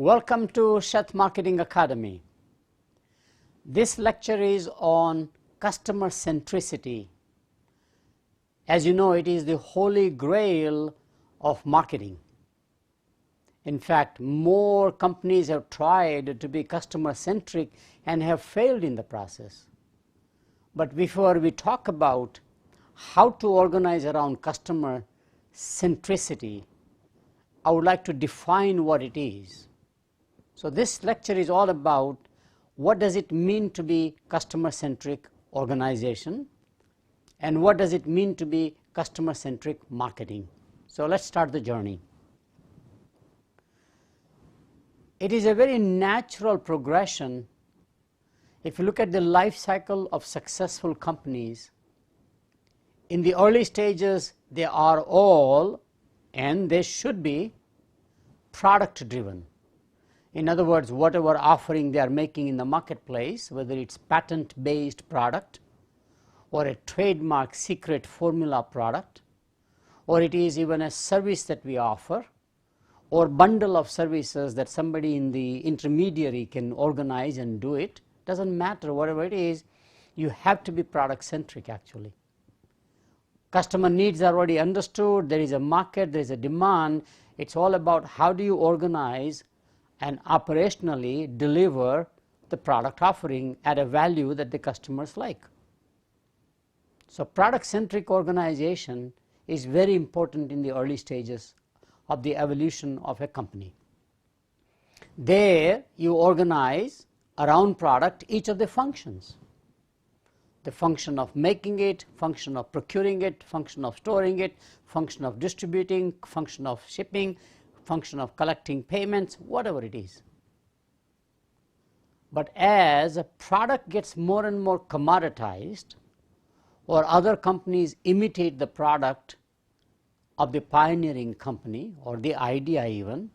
Welcome to Sheth Marketing Academy. This lecture is on customer centricity. As you know, it is the holy grail of marketing. In fact, more companies have tried to be customer centric and have failed in the process. But before we talk about how to organize around customer centricity, I would like to define what it is. So this lecture is all about what does it mean to be customer-centric organization and what does it mean to be customer-centric marketing. So let's start the journey. It is a very natural progression. If you look at the life cycle of successful companies, in the early stages they are all, and they should be, product driven. In other words, whatever offering they are making in the marketplace, whether it's patent-based product or a trademark secret formula product, or it is even a service that we offer, or bundle of services that somebody in the intermediary can organize and do it, doesn't matter, whatever it is, you have to be product-centric actually. Customer needs are already understood, there is a market, there is a demand. It's all about how do you organize and operationally deliver the product offering at a value that the customers like. So product-centric organization is very important in the early stages of the evolution of a company. There you organize around product each of the functions. The function of making it, function of procuring it, function of storing it, function of distributing, function of shipping, function of collecting payments, whatever it is. But as a product gets more and more commoditized, or other companies imitate the product of the pioneering company or the idea even,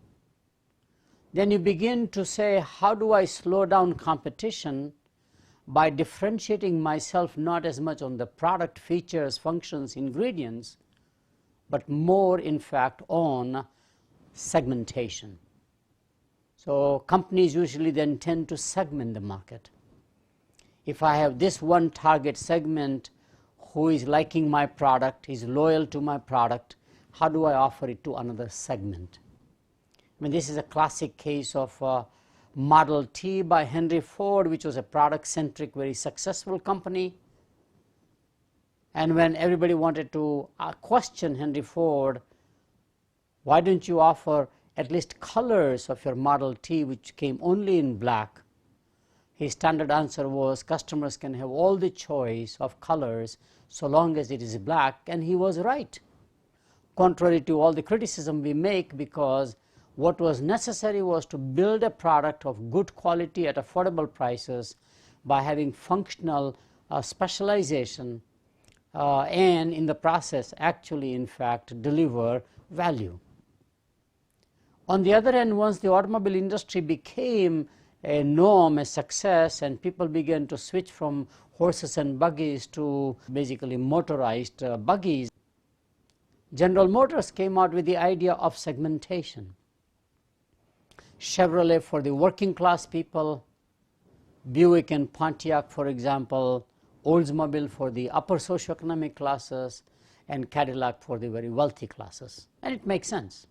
then you begin to say, how do I slow down competition by differentiating myself not as much on the product features, functions, ingredients, but more in fact on segmentation. So companies usually then tend to segment the market. If I have this one target segment who is liking my product, is loyal to my product, how do I offer it to another segment? I mean, this is a classic case of Model T by Henry Ford, which was a product-centric, very successful company. And when everybody wanted to question Henry Ford, why don't you offer at least colors of your Model T which came only in black? His standard answer was customers can have all the choice of colors so long as it is black, and he was right. Contrary to all the criticism we make, because what was necessary was to build a product of good quality at affordable prices by having functional specialization and in the process actually in fact deliver value. On the other hand, once the automobile industry became a norm, a success, and people began to switch from horses and buggies to basically motorized buggies, General Motors came out with the idea of segmentation. Chevrolet for the working class people, Buick and Pontiac, for example, Oldsmobile for the upper socioeconomic classes, and Cadillac for the very wealthy classes. And it makes sense.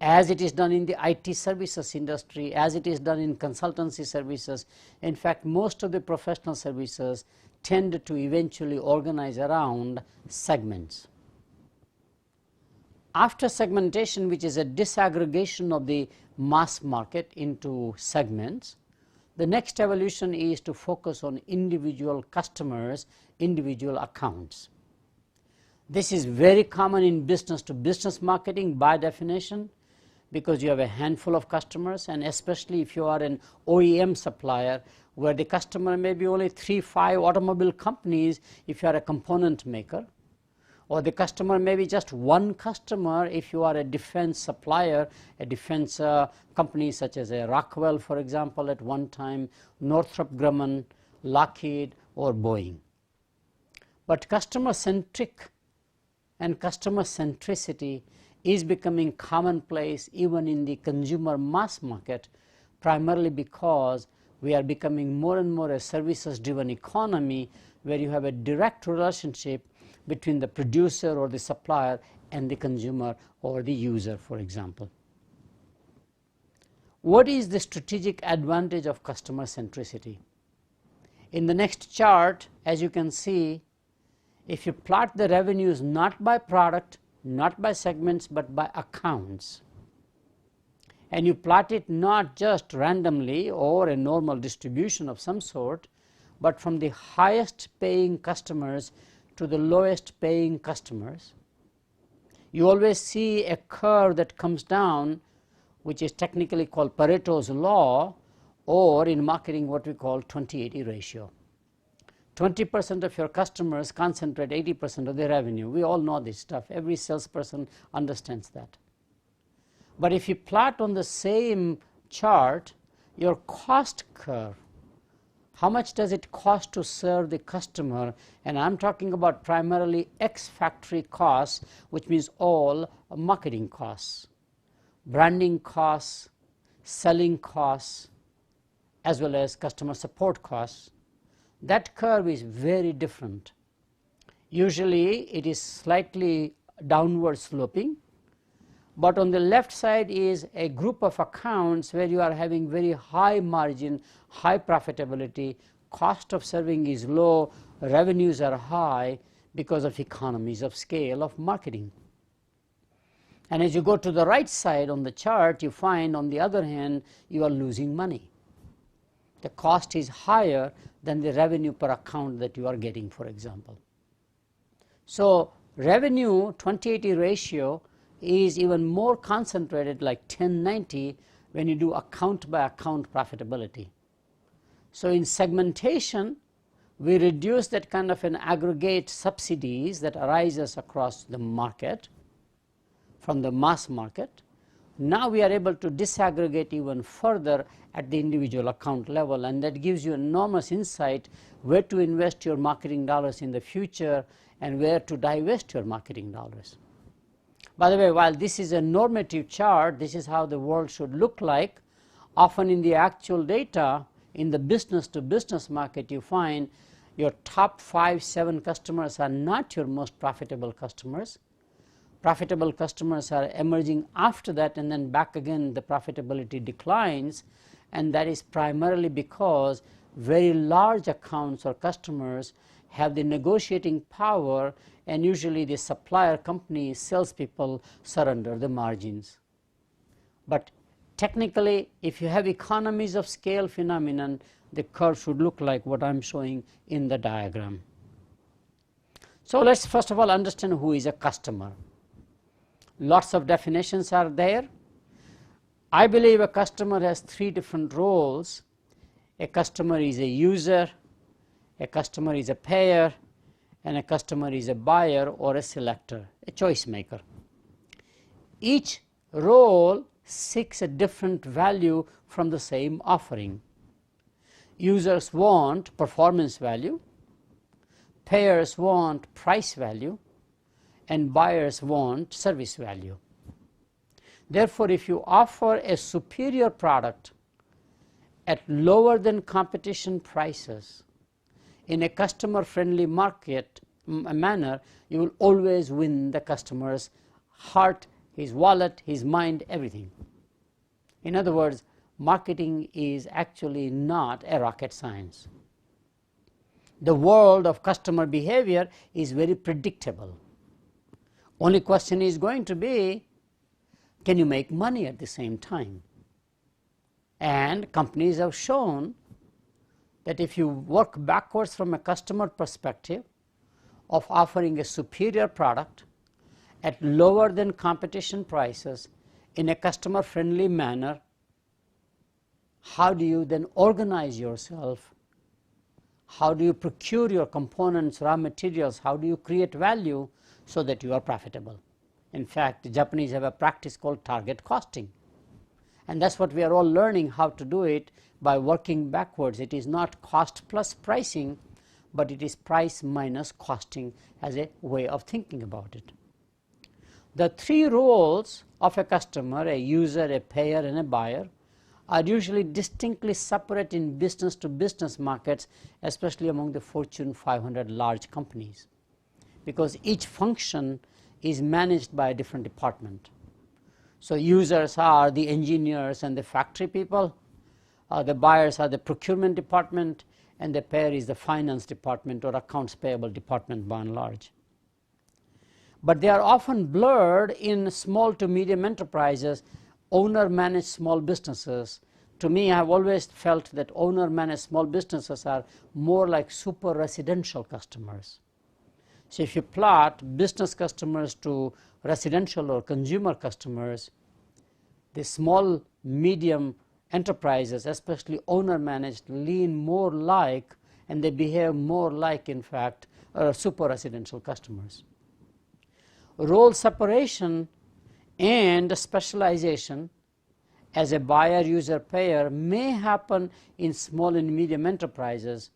As it is done in the IT services industry, as it is done in consultancy services, in fact most of the professional services tend to eventually organize around segments. After segmentation, which is a disaggregation of the mass market into segments, the next evolution is to focus on individual customers, individual accounts. This is very common in business to business marketing by definition, because you have a handful of customers, and especially if you are an OEM supplier where the customer may be only 3-5 automobile companies if you are a component maker, or the customer may be just one customer if you are a defense supplier, a defense company such as a Rockwell, for example, at one time, Northrop Grumman, Lockheed, or Boeing. But customer centric and customer centricity is becoming commonplace even in the consumer mass market, primarily because we are becoming more and more a services-driven economy where you have a direct relationship between the producer or the supplier and the consumer or the user, for example. What is the strategic advantage of customer centricity? In the next chart, as you can see, if you plot the revenues not by product, not by segments, but by accounts, and you plot it not just randomly or a normal distribution of some sort, but from the highest paying customers to the lowest paying customers, you always see a curve that comes down, which is technically called Paretos Law, or in marketing what we call 20-80 ratio. 20% of your customers concentrate 80% of their revenue. We all know this stuff. Every salesperson understands that. But if you plot on the same chart your cost curve, how much does it cost to serve the customer? And I'm talking about primarily ex-factory costs, which means all marketing costs, branding costs, selling costs, as well as customer support costs. That curve is very different. Usually it is slightly downward sloping, but on the left side is a group of accounts where you are having very high margin, high profitability, cost of serving is low, revenues are high because of economies of scale of marketing. And as you go to the right side on the chart, you find on the other hand you are losing money. The cost is higher than the revenue per account that you are getting, for example. So revenue 20-80 ratio is even more concentrated, like 10-90, when you do account by account profitability. So in segmentation, we reduce that kind of an aggregate subsidies that arises across the market from the mass market. Now we are able to disaggregate even further at the individual account level, and that gives you enormous insight where to invest your marketing dollars in the future and where to divest your marketing dollars. By the way, while this is a normative chart, this is how the world should look like. Often in the actual data, in the business to business market, you find your top 5-7 customers are not your most profitable customers. Profitable customers are emerging after that, and then back again the profitability declines, and that is primarily because very large accounts or customers have the negotiating power, and usually the supplier companies, salespeople surrender the margins. But technically, if you have economies of scale phenomenon, the curve should look like what I'm showing in the diagram. So let's first of all understand who is a customer. Lots of definitions are there. I believe a customer has 3 different roles. A customer is a user, a customer is a payer, and a customer is a buyer or a selector, a choice maker. Each role seeks a different value from the same offering. Users want performance value, payers want price value, and buyers want service value. Therefore, if you offer a superior product at lower than competition prices in a customer friendly market manner, you will always win the customer's heart, his wallet, his mind, everything. In other words, marketing is actually not a rocket science. The world of customer behavior is very predictable. Only question is going to be, can you make money at the same time? And companies have shown that if you work backwards from a customer perspective of offering a superior product at lower than competition prices in a customer friendly manner, how do you then organize yourself? How do you procure your components, raw materials? How do you create value so that you are profitable? In fact, the Japanese have a practice called target costing. And that's what we are all learning how to do it by working backwards. It is not cost plus pricing, but it is price minus costing as a way of thinking about it. The three roles of a customer, a user, a payer, and a buyer, are usually distinctly separate in business to business markets, especially among the Fortune 500 large companies, because each function is managed by a different department. So users are the engineers and the factory people, the buyers are the procurement department, and the payer is the finance department or accounts payable department by and large. But they are often blurred in small to medium enterprises, owner-managed small businesses. To me, I have always felt that owner-managed small businesses are more like super residential customers. So if you plot business customers to residential or consumer customers, the small, medium enterprises, especially owner-managed, lean more like, and they behave more like, in fact, super residential customers. Role separation and specialization as a buyer, user, payer may happen in small and medium enterprises,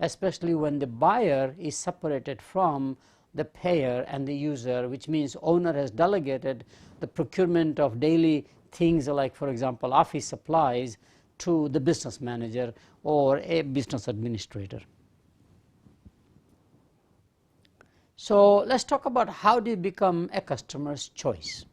especially when the buyer is separated from the payer and the user, which means owner has delegated the procurement of daily things like, for example, office supplies to the business manager or a business administrator. So let's talk about how do you become a customer's choice.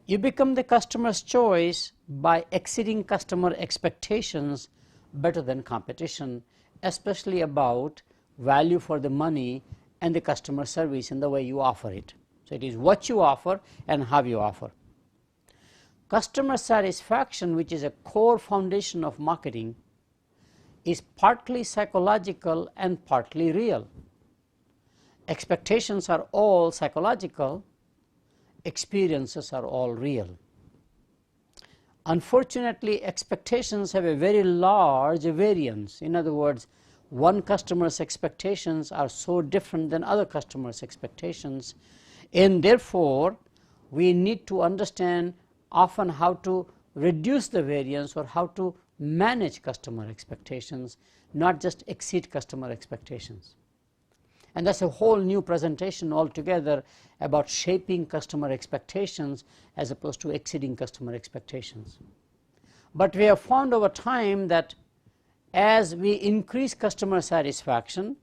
You become the customer's choice by exceeding customer expectations better than competition, especially about value for the money and the customer service in the way you offer it. So it is what you offer and how you offer. Customer satisfaction, which is a core foundation of marketing, is partly psychological and partly real. Expectations are all psychological, experiences are all real. Unfortunately, expectations have a very large variance. In other words, one customer's expectations are so different than other customers' expectations, and therefore we need to understand often how to reduce the variance or how to manage customer expectations, not just exceed customer expectations. And that's a whole new presentation altogether about shaping customer expectations as opposed to exceeding customer expectations. But we have found over time that as we increase customer satisfaction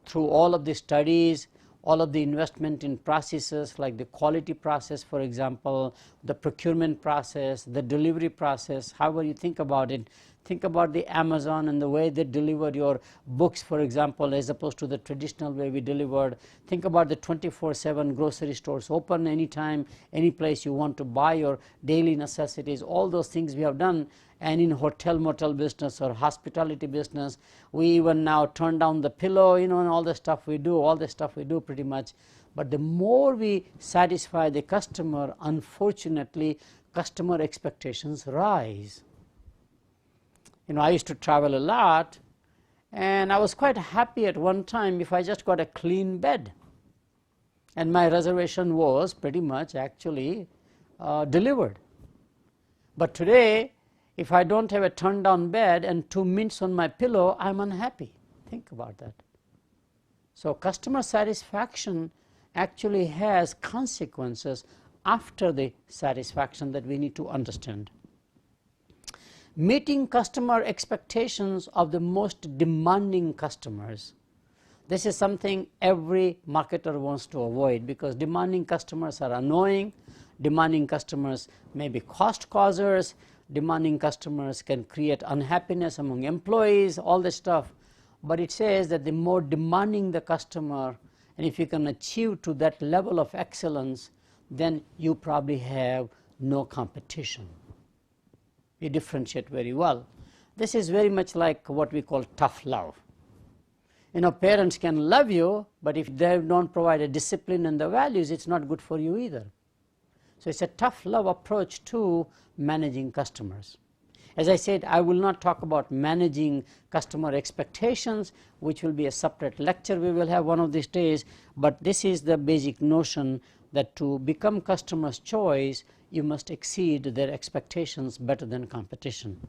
through all of the studies, all of the investment in processes like the quality process, for example, the procurement process, the delivery process, however you think about it. Think about the Amazon and the way they deliver your books, for example, as opposed to the traditional way we delivered. Think about the 24/7 grocery stores open anytime, any place you want to buy your daily necessities. All those things we have done. And in hotel, motel business or hospitality business, we even now turn down the pillow, and all the stuff we do, pretty much. But the more we satisfy the customer, unfortunately, customer expectations rise. I used to travel a lot, and I was quite happy at one time if I just got a clean bed. And my reservation was pretty much actually delivered. But today, if I don't have a turned down bed and 2 mints on my pillow, I'm unhappy. Think about that. So customer satisfaction actually has consequences after the satisfaction that we need to understand. Meeting customer expectations of the most demanding customers. This is something every marketer wants to avoid, because demanding customers are annoying. Demanding customers may be cost causers. Demanding customers can create unhappiness among employees, all this stuff. But it says that the more demanding the customer, and if you can achieve to that level of excellence, then you probably have no competition. You differentiate very well. This is very much like what we call tough love. Parents can love you, but if they don't provide a discipline and the values, it's not good for you either. So it's a tough love approach to managing customers. As I said, I will not talk about managing customer expectations, which will be a separate lecture we will have one of these days, but this is the basic notion that to become customer's choice, you must exceed their expectations better than competition.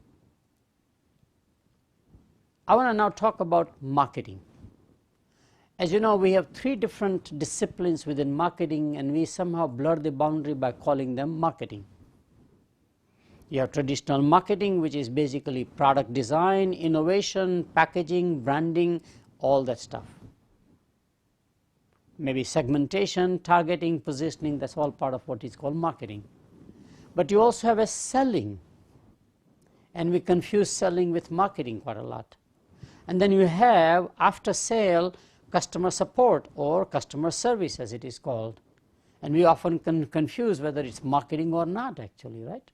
I want to now talk about marketing. As you know, we have three different disciplines within marketing, and we somehow blur the boundary by calling them marketing. You have traditional marketing, which is basically product design, innovation, packaging, branding, all that stuff. Maybe segmentation, targeting, positioning, that's all part of what is called marketing. But you also have a selling, and we confuse selling with marketing quite a lot. And then you have after sale customer support or customer service, as it is called, and we often confuse whether it's marketing or not, actually, right?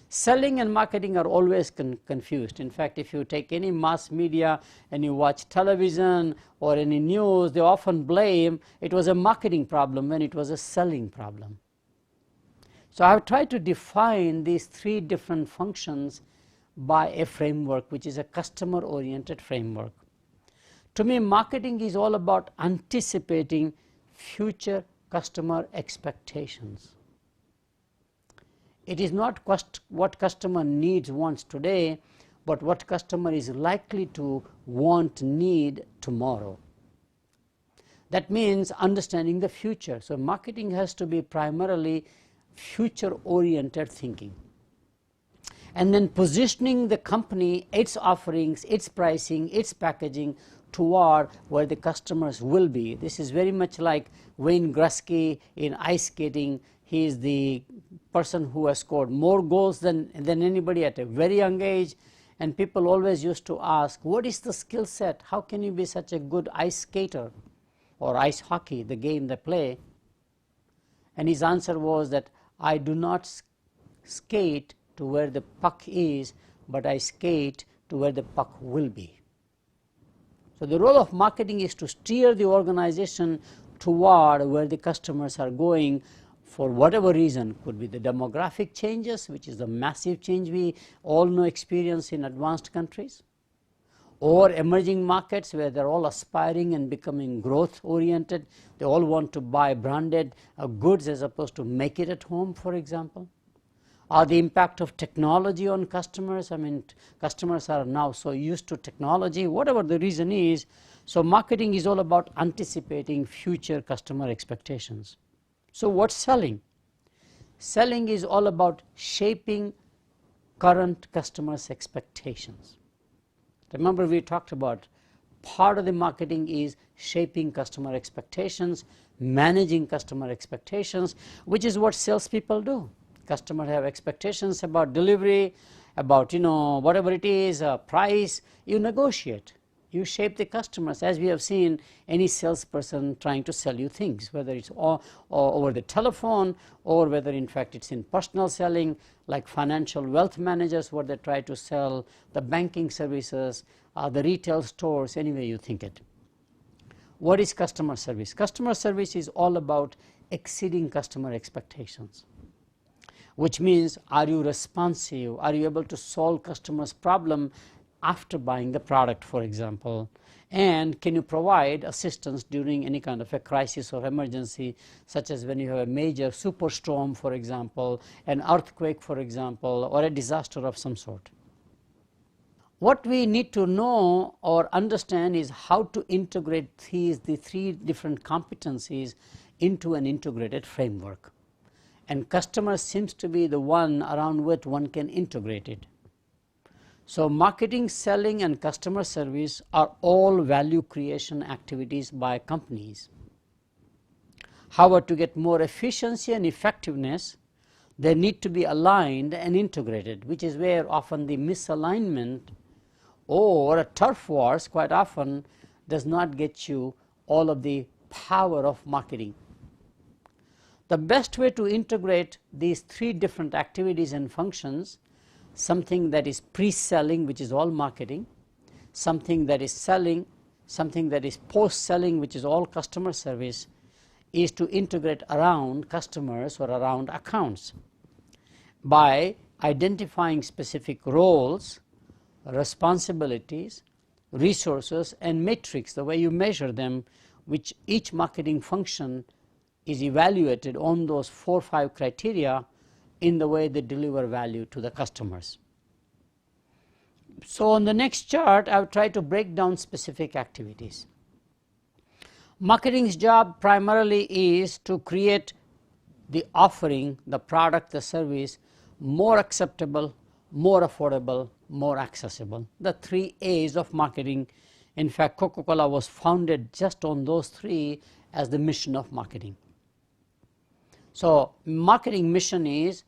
Selling and marketing are always confused. In fact, if you take any mass media and you watch television or any news, they often blame it was a marketing problem when it was a selling problem. So I have tried to define these three different functions by a framework, which is a customer oriented framework. To me, marketing is all about anticipating future customer expectations. It is not what customer needs, wants today, but what customer is likely to want, need tomorrow. That means understanding the future. So marketing has to be primarily future oriented thinking, and then positioning the company, its offerings, its pricing, its packaging toward where the customers will be. This is very much like Wayne Gretzky in ice skating. He is the person who has scored more goals than anybody at a very young age, and people always used to ask, what is the skill set? How can you be such a good ice skater or ice hockey, the game they play? And his answer was that I do not skate to where the puck is, but I skate to where the puck will be. So the role of marketing is to steer the organization toward where the customers are going for whatever reason. Could be the demographic changes, which is the massive change we all know experience in advanced countries, or emerging markets where they're all aspiring and becoming growth oriented. They all want to buy branded goods as opposed to make it at home, for example. Or the impact of technology on customers. I mean, customers are now so used to technology, whatever the reason is. So marketing is all about anticipating future customer expectations. So what's selling? Selling is all about shaping current customers' expectations. Remember, we talked about part of the marketing is shaping customer expectations, managing customer expectations, which is what salespeople do. Customers have expectations about delivery, about whatever it is, price. You negotiate, you shape the customers, as we have seen any salesperson trying to sell you things, whether it's over the telephone or whether in fact it's in personal selling, like financial wealth managers, what they try to sell, the banking services, the retail stores, any way you think it. What is customer service? Customer service is all about exceeding customer expectations, which means, are you responsive? Are you able to solve customers' problem after buying the product, for example? And can you provide assistance during any kind of a crisis or emergency, such as when you have a major superstorm, for example, an earthquake, for example, or a disaster of some sort? What we need to know or understand is how to integrate the three different competencies into an integrated framework. And customer seems to be the one around which one can integrate it. So marketing, selling, and customer service are all value creation activities by companies. However, to get more efficiency and effectiveness, they need to be aligned and integrated, which is where often the misalignment or a turf wars quite often does not get you all of the power of marketing. The best way to integrate these three different activities and functions, something that is pre-selling, which is all marketing, something that is selling, something that is post-selling, which is all customer service, is to integrate around customers or around accounts by identifying specific roles, responsibilities, resources, and metrics, the way you measure them, which each marketing function is evaluated on those 4 or 5 criteria in the way they deliver value to the customers. So on the next chart, I will try to break down specific activities. Marketing's job primarily is to create the offering, the product, the service more acceptable, more affordable, more accessible. The 3 A's of marketing. In fact, Coca-Cola was founded just on those 3 as the mission of marketing. So, marketing mission is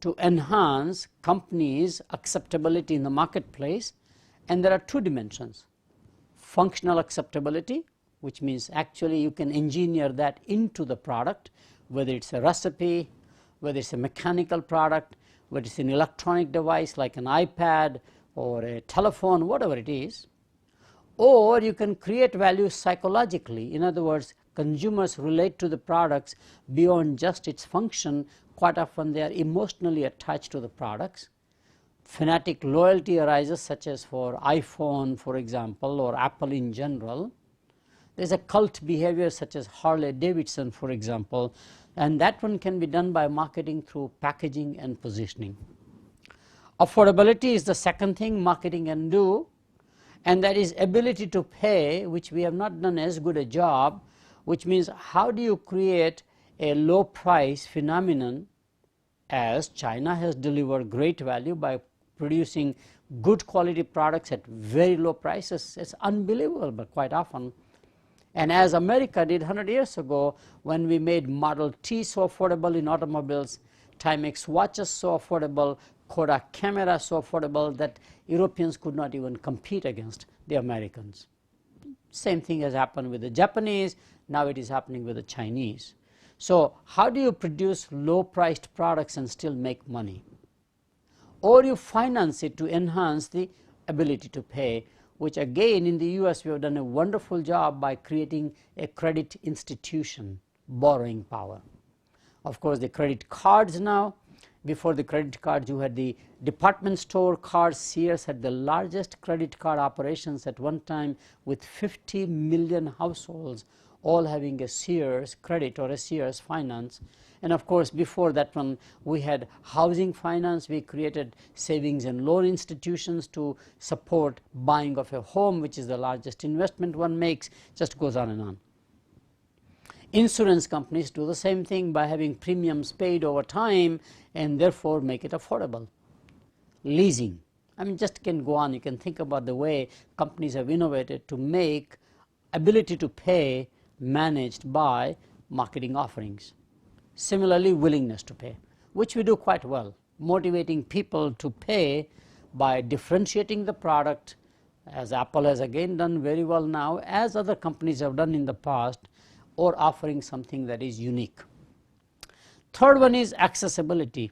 to enhance companies' acceptability in the marketplace, and there are 2 dimensions. Functional acceptability, which means actually you can engineer that into the product, whether it's a recipe, whether it's a mechanical product, whether it's an electronic device like an iPad or a telephone, whatever it is. Or you can create value psychologically. In other words, consumers relate to the products beyond just its function. Quite often they are emotionally attached to the products. Fanatic loyalty arises, such as for iPhone, for example, or Apple in general. There's a cult behavior such as Harley Davidson, for example, and that one can be done by marketing through packaging and positioning. Affordability is the second thing marketing can do, and that is ability to pay, which we have not done as good a job, which means how do you create a low price phenomenon, as China has delivered great value by producing good quality products at very low prices. It's unbelievable, but quite often. And as America did 100 years ago, when we made Model T so affordable in automobiles, Timex watches so affordable, Kodak camera so affordable that Europeans could not even compete against the Americans. Same thing has happened with the Japanese, now it is happening with the Chinese. So how do you produce low priced products and still make money? Or you finance it to enhance the ability to pay, which again in the US we have done a wonderful job by creating a credit institution, borrowing power. Of course, the credit cards now, before the credit cards you had the department store cards. Sears had the largest credit card operations at one time with 50 million households all having a Sears credit or a Sears finance. And of course, before that one we had housing finance. We created savings and loan institutions to support buying of a home, which is the largest investment one makes. Just goes on and on. Insurance companies do the same thing by having premiums paid over time and therefore make it affordable. Leasing, I mean, just can go on. You can think about the way companies have innovated to make ability to pay managed by marketing offerings. Similarly, willingness to pay, which we do quite well, motivating people to pay by differentiating the product, as Apple has again done very well now, as other companies have done in the past, or offering something that is unique. Third one is accessibility,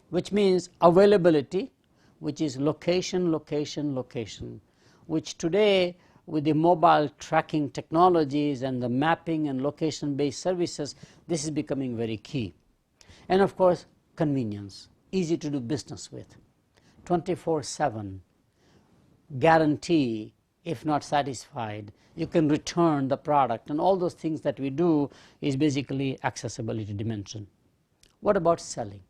which means availability, which is location, location, location, which today with the mobile tracking technologies and the mapping and location based services, this is becoming very key. And of course, convenience, easy to do business with, 24/7, guarantee. If not satisfied, you can return the product, and all those things that we do is basically accessibility dimension. What about selling?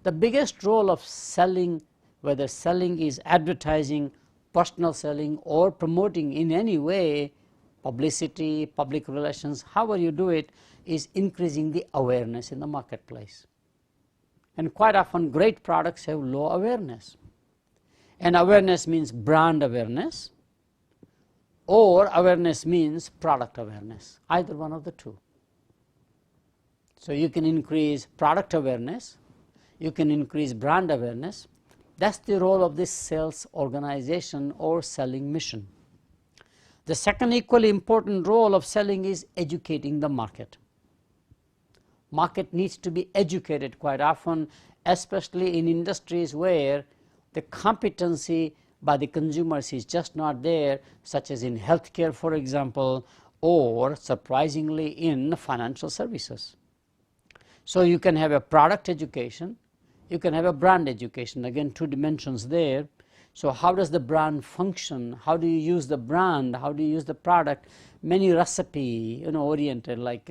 The biggest role of selling, whether selling is advertising, personal selling, or promoting in any way, publicity, public relations, however you do it, is increasing the awareness in the marketplace. And quite often great products have low awareness. And awareness means brand awareness, or awareness means product awareness, either one of the two. So you can increase product awareness, you can increase brand awareness. That's the role of this sales organization or selling mission. The second equally important role of selling is educating the market. Market needs to be educated quite often, especially in industries where the competency by the consumers is just not there, such as in healthcare, for example, or surprisingly in financial services. So you can have a product education, you can have a brand education, again 2 dimensions there. So how does the brand function? How do you use the brand? How do you use the product? Many recipe oriented, like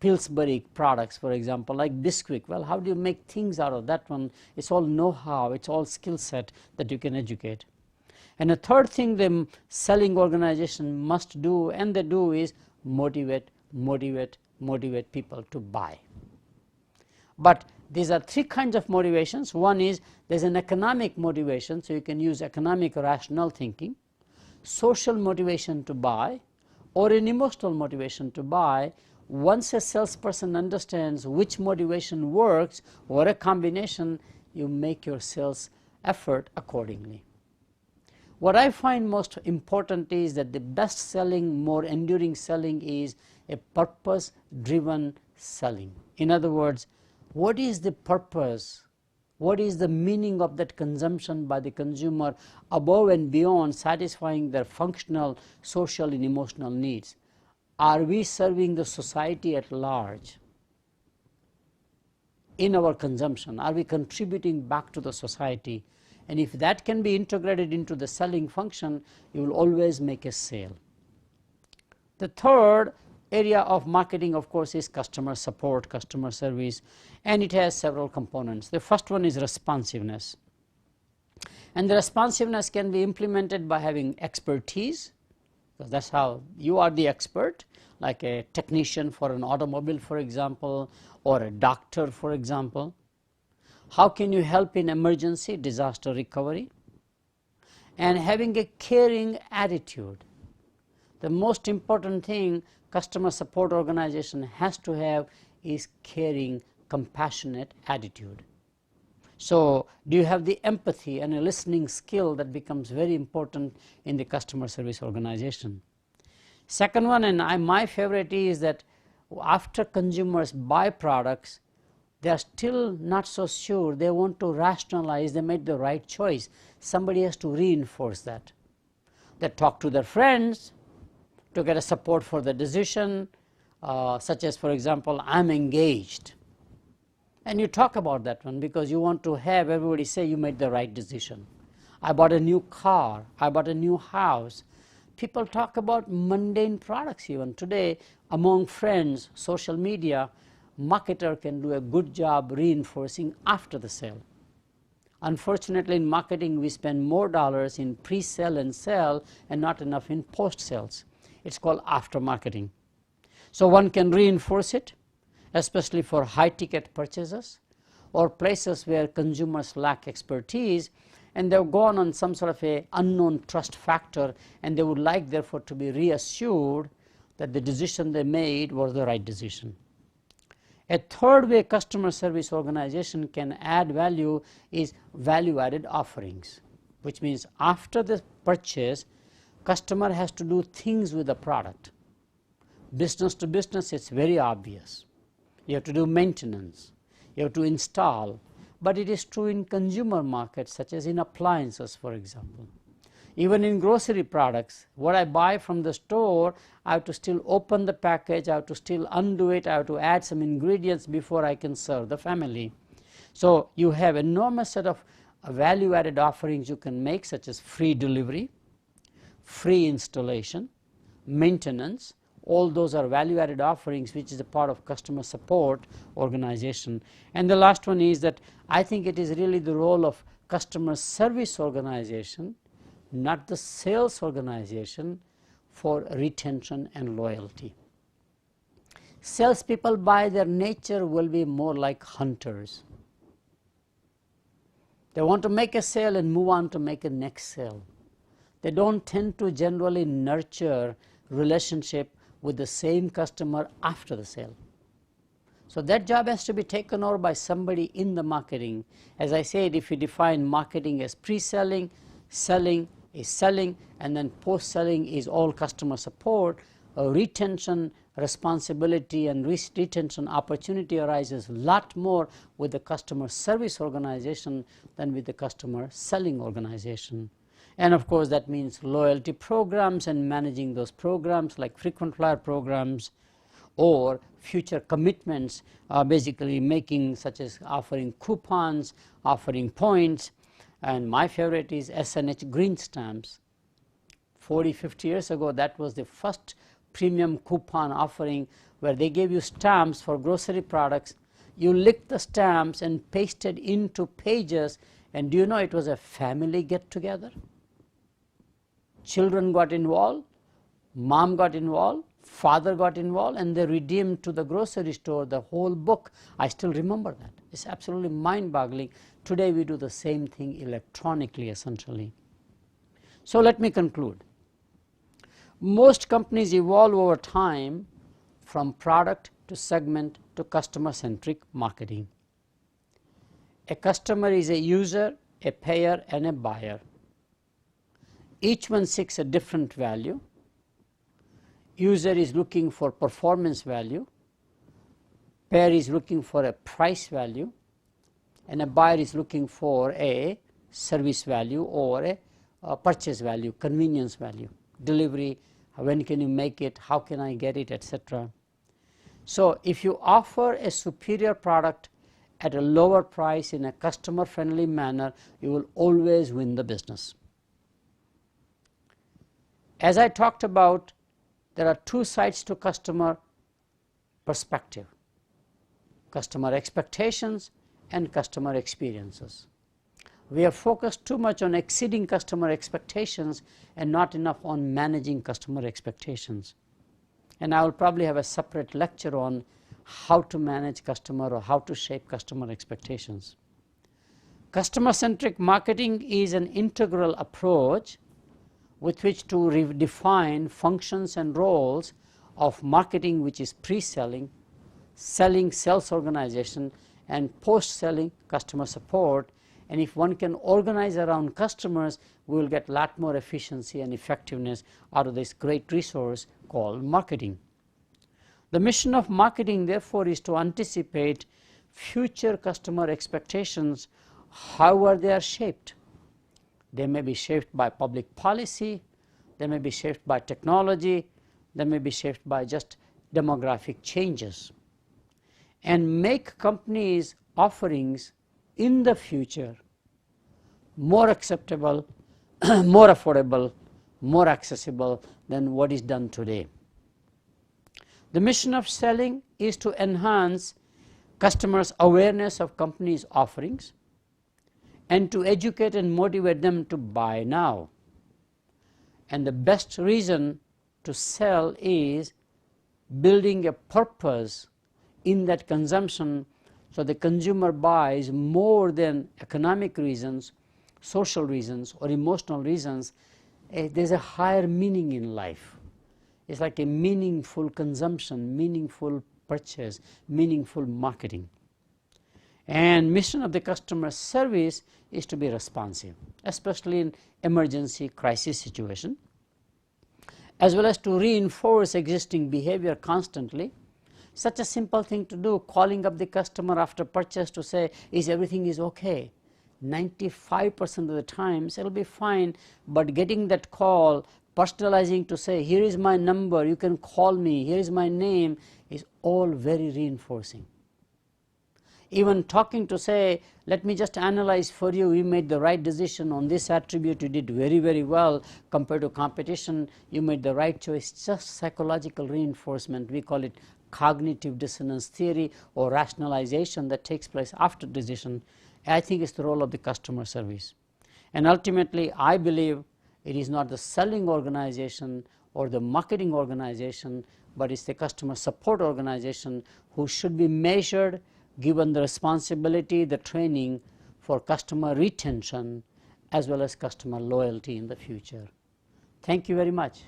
Pillsbury products, for example, like Bisquick. Well, how do you make things out of that one? It's all know-how, it's all skill set that you can educate. And the third thing the selling organization must do, and they do, is motivate people to buy. But these are three kinds of motivations. One is there is an economic motivation, so you can use economic rational thinking, social motivation to buy, or an emotional motivation to buy. Once a salesperson understands which motivation works, or a combination, you make your sales effort accordingly. What I find most important is that the best selling, more enduring selling is a purpose-driven selling. In other words, what is the purpose? What is the meaning of that consumption by the consumer above and beyond satisfying their functional, social and emotional needs? Are we serving the society at large in our consumption? Are we contributing back to the society? And if that can be integrated into the selling function, you will always make a sale. The third area of marketing, of course, is customer support, customer service, and it has several components. The first one is responsiveness. And the responsiveness can be implemented by having expertise, because that's how you are the expert, like a technician for an automobile, for example, or a doctor, for example. How can you help in emergency, disaster recovery? And having a caring attitude. The most important thing customer support organization has to have is caring, compassionate attitude. So do you have the empathy and a listening skill that becomes very important in the customer service organization? Second one, and my favorite, is that after consumers buy products, they are still not so sure. They want to rationalize they made the right choice. Somebody has to reinforce that. They talk to their friends to get a support for the decision, such as, for example, I'm engaged. And you talk about that one because you want to have everybody say you made the right decision. I bought a new car. I bought a new house. People talk about mundane products even. Today, among friends, social media, marketer can do a good job reinforcing after the sale. Unfortunately, in marketing, we spend more dollars in pre-sale and sale and not enough in post-sales. It's called after marketing. So one can reinforce it, especially for high-ticket purchases or places where consumers lack expertise and they've gone on some sort of a unknown trust factor, and they would like, therefore, to be reassured that the decision they made was the right decision. A third way customer service organization can add value is value-added offerings, which means after the purchase, customer has to do things with the product. Business to business, it's very obvious. You have to do maintenance. You have to install. But it is true in consumer markets, such as in appliances, for example. Even in grocery products, what I buy from the store, I have to still open the package, I have to still undo it, I have to add some ingredients before I can serve the family. So you have enormous set of value-added offerings you can make, such as free delivery, free installation, maintenance. All those are value-added offerings, which is a part of customer support organization. And the last one is that I think it is really the role of customer service organization, not the sales organization, for retention and loyalty. Salespeople by their nature will be more like hunters. They want to make a sale and move on to make a next sale. They don't tend to generally nurture relationship with the same customer after the sale. So that job has to be taken over by somebody in the marketing. As I said, if you define marketing as pre-selling, selling is selling, and then post-selling is all customer support, retention responsibility and retention opportunity arises a lot more with the customer service organization than with the customer selling organization. And of course, that means loyalty programs and managing those programs like frequent flyer programs or future commitments, basically making, such as offering coupons, offering points. And my favorite is SNH green stamps. 40-50 years ago, that was the first premium coupon offering where they gave you stamps for grocery products. You licked the stamps and pasted into pages, and do you know it was a family get-together? children got involved, mom got involved, father got involved, and they redeemed to the grocery store the whole book. I still remember that. It's absolutely mind-boggling. Today we do the same thing electronically, essentially. So let me conclude. Most companies evolve over time from product to segment to customer-centric marketing. A customer is a user, a payer, and a buyer. Each one seeks a different value. User is looking for performance value, payer is looking for a price value, and a buyer is looking for a service value or a purchase value, convenience value, delivery, when can you make it, how can I get it, etc. So if you offer a superior product at a lower price in a customer friendly manner, you will always win the business. As I talked about, there are two sides to customer perspective: customer expectations and customer experiences. We have focused too much on exceeding customer expectations and not enough on managing customer expectations. And I will probably have a separate lecture on how to manage customer or how to shape customer expectations. Customer-centric marketing is an integral approach with which to redefine functions and roles of marketing, which is pre-selling, selling, sales organization, and post-selling, customer support. And if one can organize around customers, we will get a lot more efficiency and effectiveness out of this great resource called marketing. The mission of marketing, therefore, is to anticipate future customer expectations, however they are shaped. They may be shaped by public policy, they may be shaped by technology, they may be shaped by just demographic changes, and make companies' offerings in the future more acceptable, more affordable, more accessible than what is done today. The mission of selling is to enhance customers' awareness of companies' offerings and to educate and motivate them to buy now. And the best reason to sell is building a purpose in that consumption, so the consumer buys more than economic reasons, social reasons, or emotional reasons. There's a higher meaning in life. It's like a meaningful consumption, meaningful purchase, meaningful marketing. And mission of the customer service is to be responsive, especially in emergency crisis situation, as well as to reinforce existing behavior constantly. Such a simple thing to do, calling up the customer after purchase to say, is everything is okay? 95% of the times it will be fine, but getting that call, personalizing to say, here is my number, you can call me, here is my name, is all very reinforcing. Even talking to say, let me just analyze for you, you made the right decision on this attribute, you did very, very well compared to competition, you made the right choice, just psychological reinforcement. We call it cognitive dissonance theory or rationalization that takes place after decision. I think it's the role of the customer service. And ultimately, I believe it is not the selling organization or the marketing organization, but it's the customer support organization who should be measured, given the responsibility, the training for customer retention as well as customer loyalty in the future. Thank you very much.